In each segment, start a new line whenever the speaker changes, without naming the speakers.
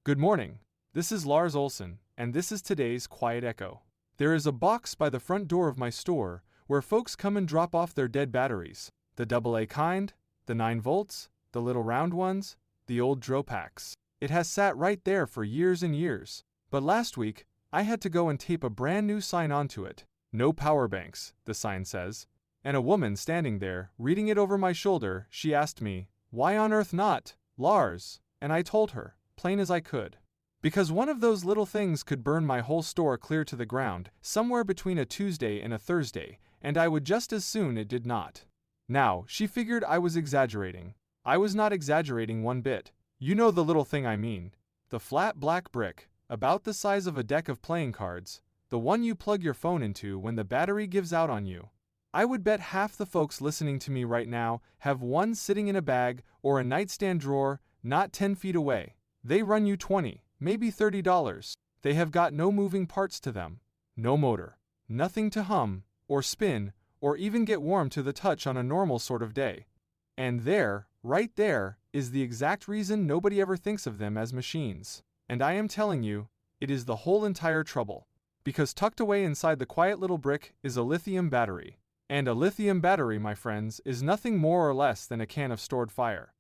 Good morning. This is Lars Olson, and this is today's Quiet Echo. There is a box by the front door of my store where folks come and drop off their dead batteries. The AA kind, the 9 volts, the little round ones, the old Dropacks. It has sat right there for years and years. But last week, I had to go and tape a brand new sign onto it. No power banks, the sign says. And a woman standing there, reading it over my shoulder, she asked me, "Why on earth not, Lars?" And I told her, plain as I could. Because one of those little things could burn my whole store clear to the ground, somewhere between a Tuesday and a Thursday, and I would just as soon it did not. Now, she figured I was exaggerating. I was not exaggerating one bit. You know the little thing I mean. The flat black brick, about the size of a deck of playing cards, the one you plug your phone into when the battery gives out on you. I would bet half the folks listening to me right now have one sitting in a bag or a nightstand drawer, not 10 feet away. They run you $20, maybe $30. They have got no moving parts to them, no motor, nothing to hum, or spin, or even get warm to the touch on a normal sort of day. And there, right there, is the exact reason nobody ever thinks of them as machines. And I am telling you, it is the whole entire trouble. Because tucked away inside the quiet little brick is a lithium battery. And a lithium battery, my friends, is nothing more or less than a can of stored fire.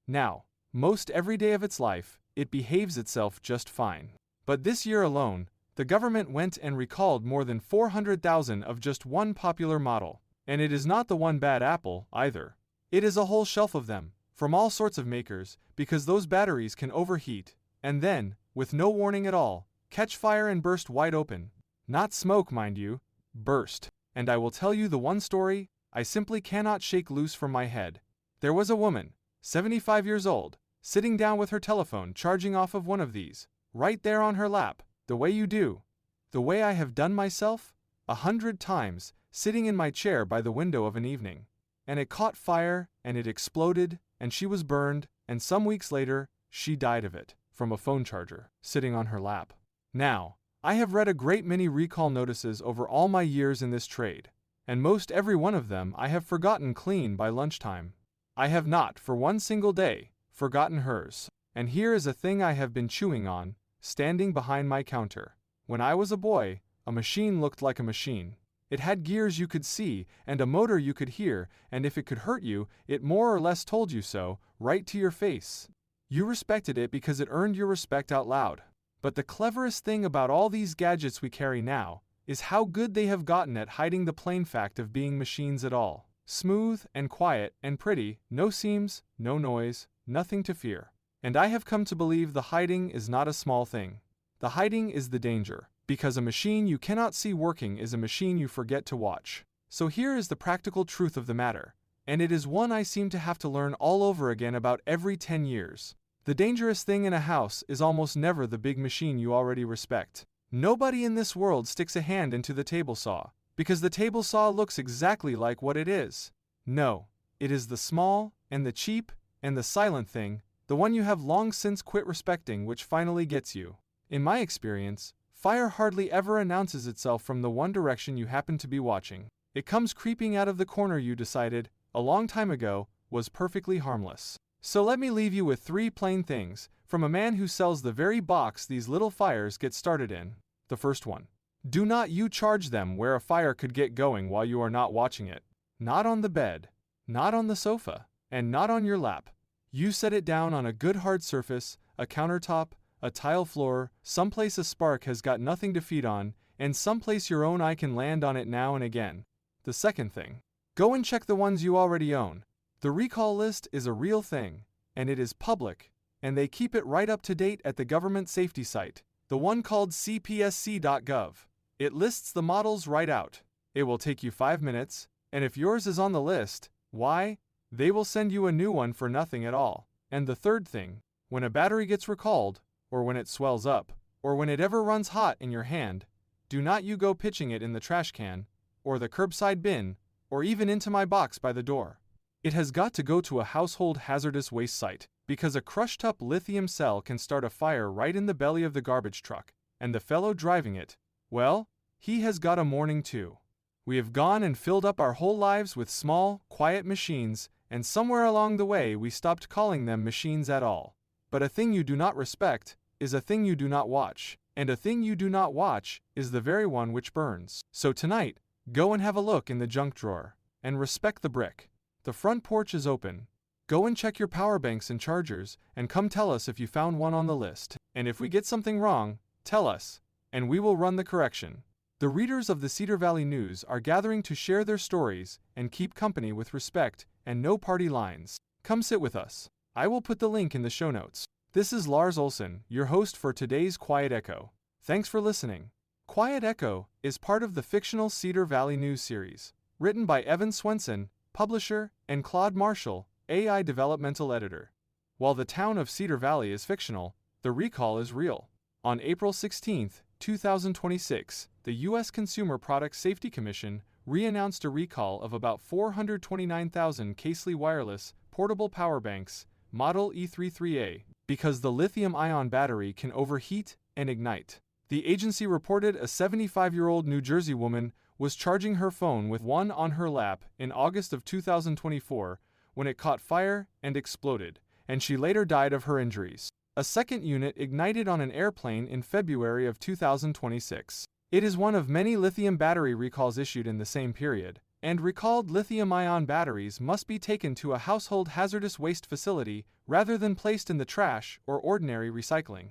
Now, most every day of its life, it behaves itself just fine. But this year alone, the government went and recalled more than 400,000 of just one popular model. And it is not the one bad apple, either. It is a whole shelf of them, from all sorts of makers, because those batteries can overheat, and then, with no warning at all, catch fire and burst wide open. Not smoke, mind you, burst. And I will tell you the one story I simply cannot shake loose from my head. There was a woman, 75 years old, sitting down with her telephone charging off of one of these, right there on her lap, the way you do. The way I have done myself, 100 times, sitting in my chair by the window of an evening. And it caught fire, and it exploded, and she was burned, and some weeks later, she died of it, from a phone charger, sitting on her lap. Now, I have read a great many recall notices over all my years in this trade, and most every one of them I have forgotten clean by lunchtime. I have not, for one single day, forgotten hers. And here is a thing I have been chewing on, standing behind my counter. When I was a boy, a machine looked like a machine. It had gears you could see, and a motor you could hear, and if it could hurt you, it more or less told you so, right to your face. You respected it because it earned your respect out loud. But the cleverest thing about all these gadgets we carry now is how good they have gotten at hiding the plain fact of being machines at all. Smooth and quiet and pretty, no seams, no noise, nothing to fear. And I have come to believe the hiding is not a small thing. The hiding is the danger, because a machine you cannot see working is a machine you forget to watch. So here is the practical truth of the matter, and it is one I seem to have to learn all over again about every 10 years. The dangerous thing in a house is almost never the big machine you already respect. Nobody in this world sticks a hand into the table saw, because the table saw looks exactly like what it is. No, it is the small, and the cheap, and the silent thing, the one you have long since quit respecting, which finally gets you. In my experience, fire hardly ever announces itself from the one direction you happen to be watching. It comes creeping out of the corner you decided, a long time ago, was perfectly harmless. So let me leave you with 3 plain things, from a man who sells the very box these little fires get started in. The first one. Do not you charge them where a fire could get going while you are not watching it. Not on the bed, not on the sofa, and not on your lap. You set it down on a good hard surface, a countertop, a tile floor, someplace a spark has got nothing to feed on, and someplace your own eye can land on it now and again. The second thing. Go and check the ones you already own. The recall list is a real thing, and it is public, and they keep it right up to date at the government safety site, the one called cpsc.gov. It lists the models right out. It will take you 5 minutes, and if yours is on the list, why, they will send you a new one for nothing at all. And the third thing, when a battery gets recalled, or when it swells up, or when it ever runs hot in your hand, do not you go pitching it in the trash can, or the curbside bin, or even into my box by the door. It has got to go to a household hazardous waste site, because a crushed-up lithium cell can start a fire right in the belly of the garbage truck, and the fellow driving it, well, he has got a morning too. We have gone and filled up our whole lives with small, quiet machines, and somewhere along the way we stopped calling them machines at all. But a thing you do not respect, is a thing you do not watch, and a thing you do not watch is the very one which burns. So tonight, go and have a look in the junk drawer, and respect the brick. The front porch is open. Go and check your power banks and chargers, and come tell us if you found one on the list. And if we get something wrong, tell us, and we will run the correction. The readers of the Cedar Valley News are gathering to share their stories and keep company with respect and no party lines. Come sit with us. I will put the link in the show notes. This is Lars Olson, your host for today's Quiet Echo. Thanks for listening. Quiet Echo is part of the fictional Cedar Valley News series, written by Evan Swenson, publisher, and Claude Marshall, AI developmental editor. While the town of Cedar Valley is fictional, the recall is real. On April 16, 2026, the U.S. Consumer Product Safety Commission re-announced a recall of about 429,000 Casely wireless portable power banks, model E33A, because the lithium-ion battery can overheat and ignite. The agency reported a 75-year-old New Jersey woman was charging her phone with one on her lap in August of 2024 when it caught fire and exploded, and she later died of her injuries. A second unit ignited on an airplane in February of 2026. It is one of many lithium battery recalls issued in the same period, and recalled lithium-ion batteries must be taken to a household hazardous waste facility rather than placed in the trash or ordinary recycling.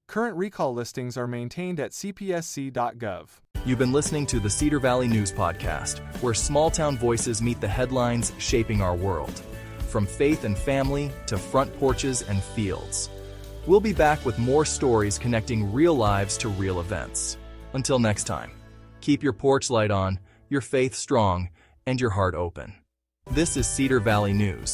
Current recall listings are maintained at cpsc.gov.
You've been listening to the Cedar Valley News Podcast, where small-town voices meet the headlines shaping our world. From faith and family to front porches and fields. We'll be back with more stories connecting real lives to real events. Until next time, keep your porch light on, your faith strong, and your heart open. This is Cedar Valley News.